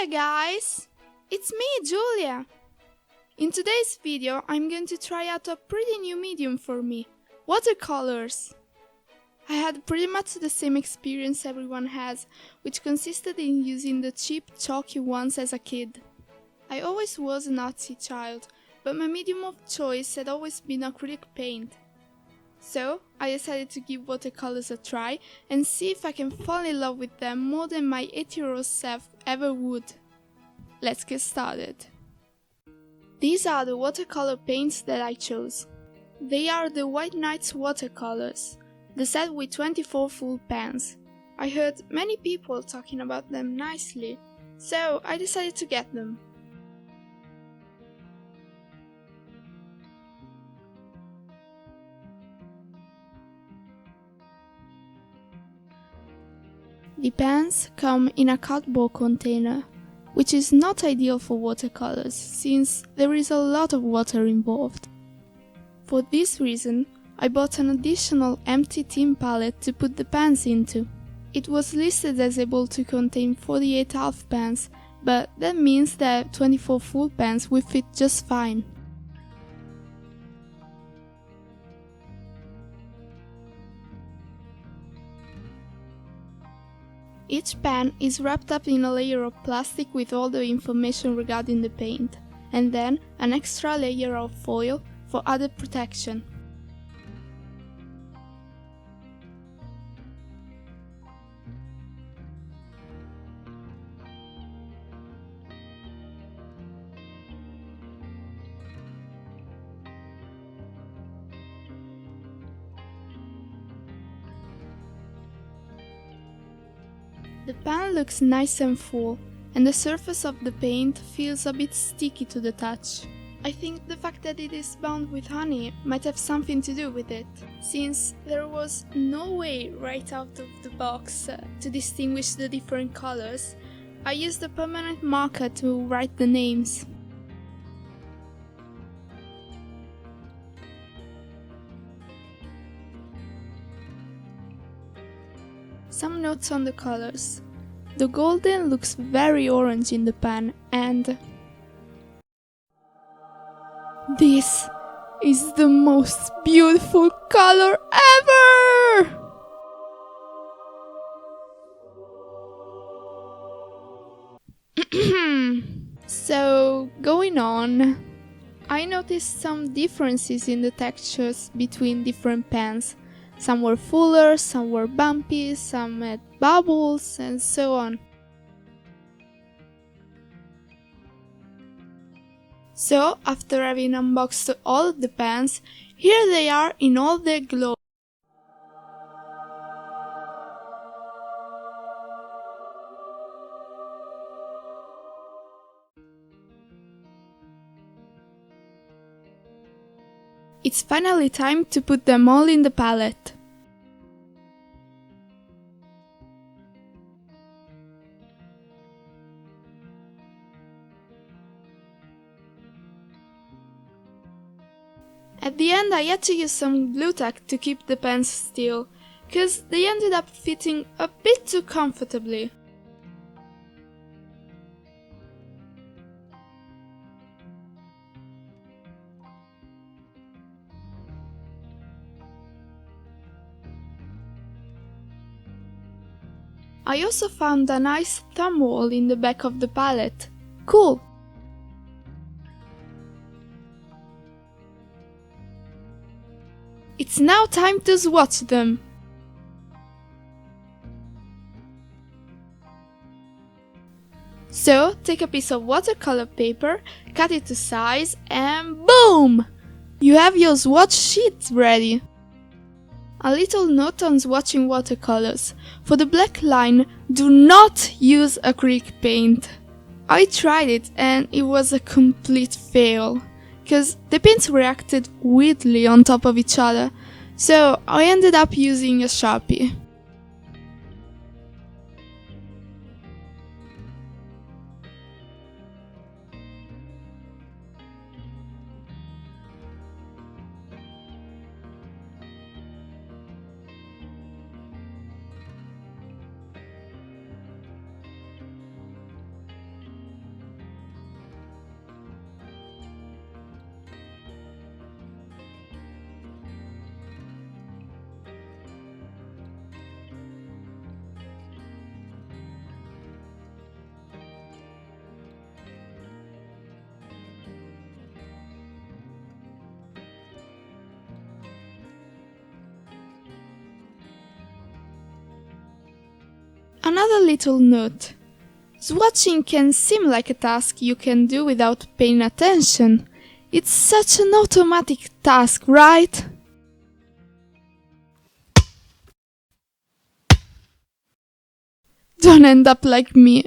Hiya guys! It's me, Julia! In today's video I'm going to try out a pretty new medium for me, watercolors. I had pretty much the same experience everyone has, which consisted in using the cheap chalky ones as a kid. I always was an artsy child, but my medium of choice had always been acrylic paint. So I decided to give watercolors a try and see if I can fall in love with them more than my 8-year-old self ever would. Let's get started. These are the watercolor paints that I chose. They are the White Nights watercolors, the set with 24 full pans. I heard many people talking about them nicely, so I decided to get them. The pans come in a cardboard container, which is not ideal for watercolors since there is a lot of water involved. For this reason, I bought an additional empty tin palette to put the pans into. It was listed as able to contain 48 half pans, but that means that 24 full pans will fit just fine. Each pan is wrapped up in a layer of plastic with all the information regarding the paint, and then an extra layer of foil for added protection. The pan looks nice and full, and the surface of the paint feels a bit sticky to the touch. I think the fact that it is bound with honey might have something to do with it, since there was no way right out of the box to distinguish the different colors. I used a permanent marker to write the names. Some notes on the colors. The golden looks very orange in the pan, and this is the most beautiful color ever! So, going on, I noticed some differences in the textures between different pans. Some were fuller, some were bumpy, some had bubbles, and so on. So, after having unboxed all of the pans, here they are in all their glory. It's finally time to put them all in the palette. At the end I had to use some glue tack to keep the pans still, cause they ended up fitting a bit too comfortably. I also found a nice thumb hole in the back of the palette. Cool! It's now time to swatch them! So, take a piece of watercolor paper, cut it to size, and boom! You have your swatch sheet ready! A little note on swatching watercolors. For the black line, do not use acrylic paint. I tried it and it was a complete fail, cause the paints reacted weirdly on top of each other, so I ended up using a Sharpie. Another little note. Swatching can seem like a task you can do without paying attention. It's such an automatic task, right? Don't end up like me.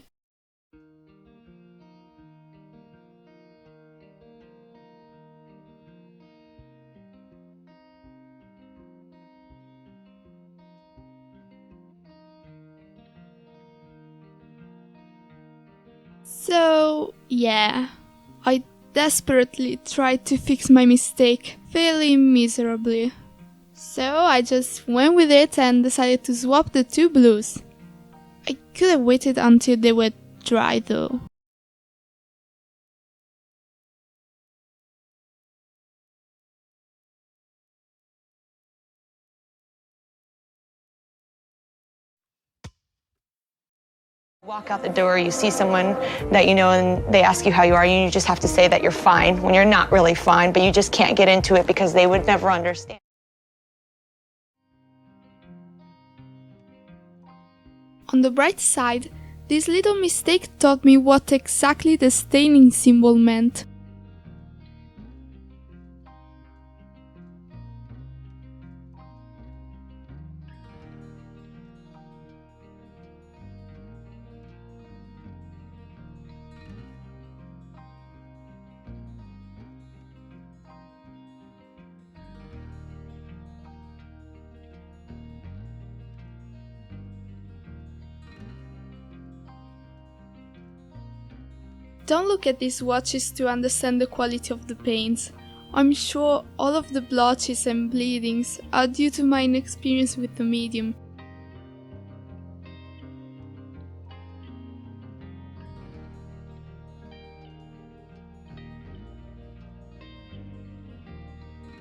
So, yeah, I desperately tried to fix my mistake, failing miserably. So I just went with it and decided to swap the two blues. I could have waited until they were dry though. Walk out the door, you see someone that you know and they ask you how you are, and you just have to say that you're fine when you're not really fine, but you just can't get into it because they would never understand. On the bright side, this little mistake taught me what exactly the staining symbol meant. Don't look at these swatches to understand the quality of the paints. I'm sure all of the blotches and bleedings are due to my inexperience with the medium.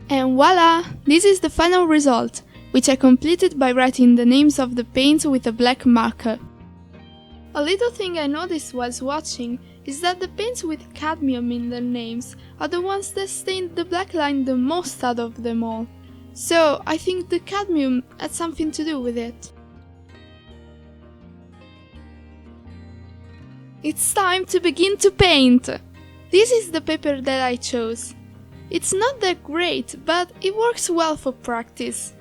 And voila! This is the final result, which I completed by writing the names of the paints with a black marker. A little thing I noticed while watching is that the paints with cadmium in their names are the ones that stained the black line the most out of them all. So I think the cadmium had something to do with it. It's time to begin to paint! This is the paper that I chose. It's not that great, but it works well for practice.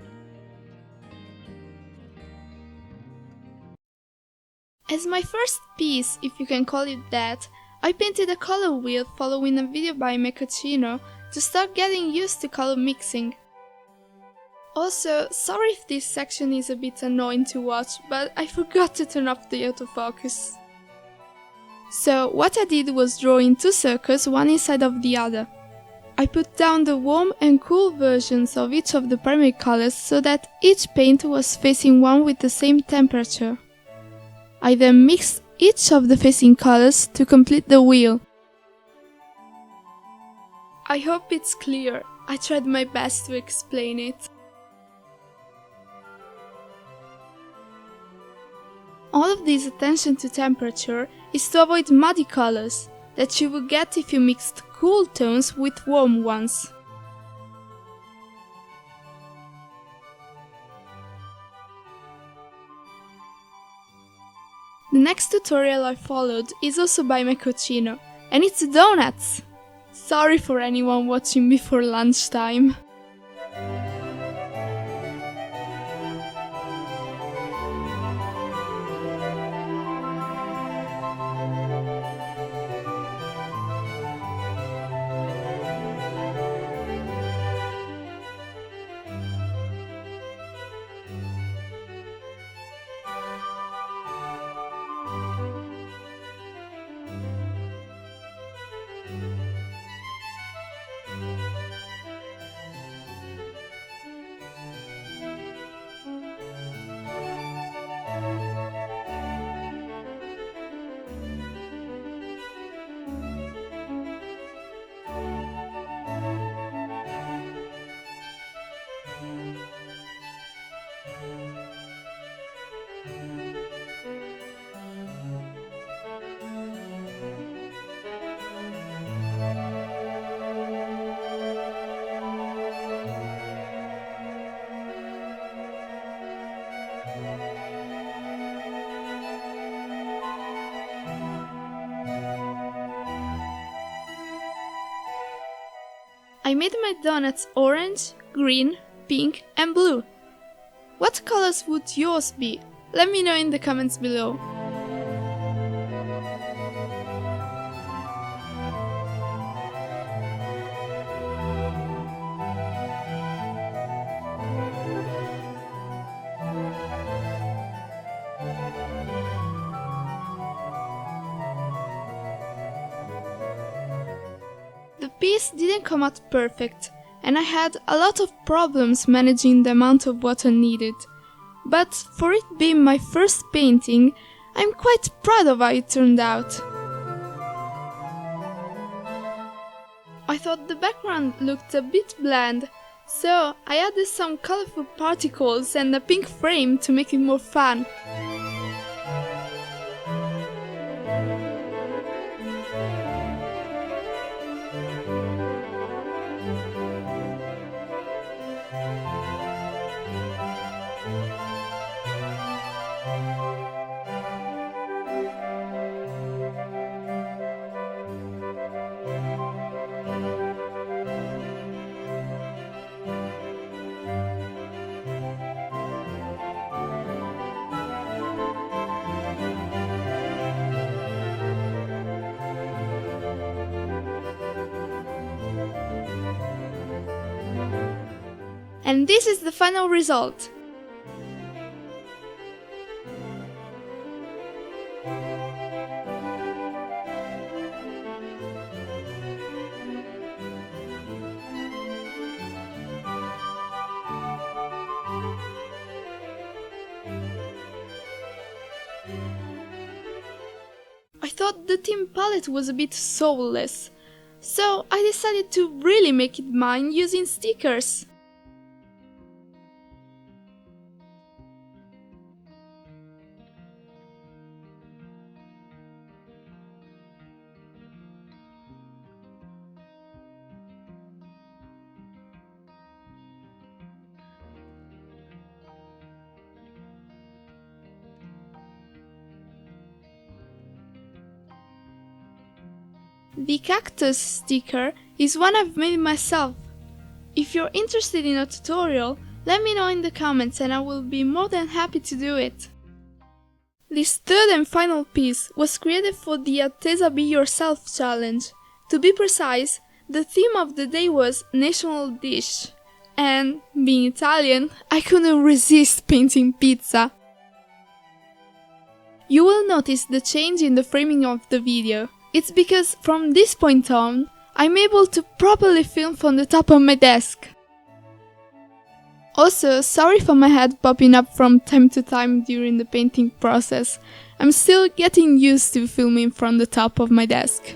As my first piece, if you can call it that, I painted a color wheel following a video by Mecocino to start getting used to color mixing. Also, sorry if this section is a bit annoying to watch, but I forgot to turn off the autofocus. So what I did was draw in two circles, one inside of the other. I put down the warm and cool versions of each of the primary colors so that each paint was facing one with the same temperature. I then mixed each of the facing colors to complete the wheel. I hope it's clear. I tried my best to explain it. All of this attention to temperature is to avoid muddy colors that you would get if you mixed cool tones with warm ones. The next tutorial I followed is also by Mecocino, and it's donuts! Sorry for anyone watching before lunchtime. I made my donuts orange, green, pink and blue. What colors would yours be? Let me know in the comments below. The piece didn't come out perfect, and I had a lot of problems managing the amount of water needed. But for it being my first painting, I'm quite proud of how it turned out. I thought the background looked a bit bland, so I added some colorful particles and a pink frame to make it more fun. And this is the final result. I thought the theme palette was a bit soulless, so I decided to really make it mine using stickers. The cactus sticker is one I've made myself. If you're interested in a tutorial, let me know in the comments and I will be more than happy to do it. This third and final piece was created for the Attesa Be Yourself challenge. To be precise, the theme of the day was national dish. And, being Italian, I couldn't resist painting pizza. You will notice the change in the framing of the video. It's because from this point on, I'm able to properly film from the top of my desk. Also, sorry for my head popping up from time to time during the painting process. I'm still getting used to filming from the top of my desk.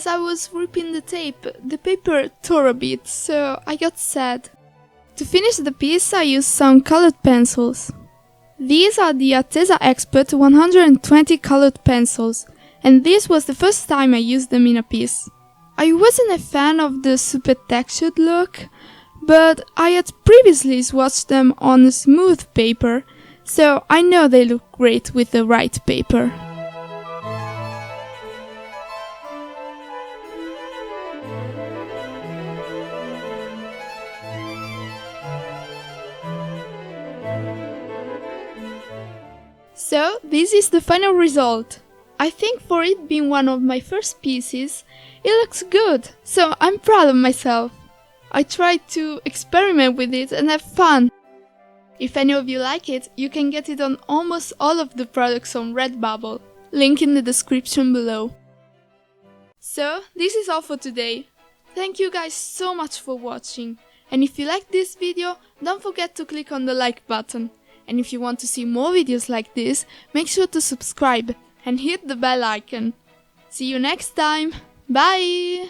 as I was ripping the tape, the paper tore a bit, so I got sad. To finish the piece, I used some colored pencils. These are the Arteza Expert 120 colored pencils, and this was the first time I used them in a piece. I wasn't a fan of the super textured look, but I had previously swatched them on a smooth paper, so I know they look great with the right paper. So, this is the final result. I think for it being one of my first pieces, it looks good, so I'm proud of myself. I tried to experiment with it and have fun. If any of you like it, you can get it on almost all of the products on Redbubble, link in the description below. So, this is all for today. Thank you guys so much for watching, and if you liked this video, don't forget to click on the like button. And if you want to see more videos like this, make sure to subscribe and hit the bell icon. See you next time! Bye!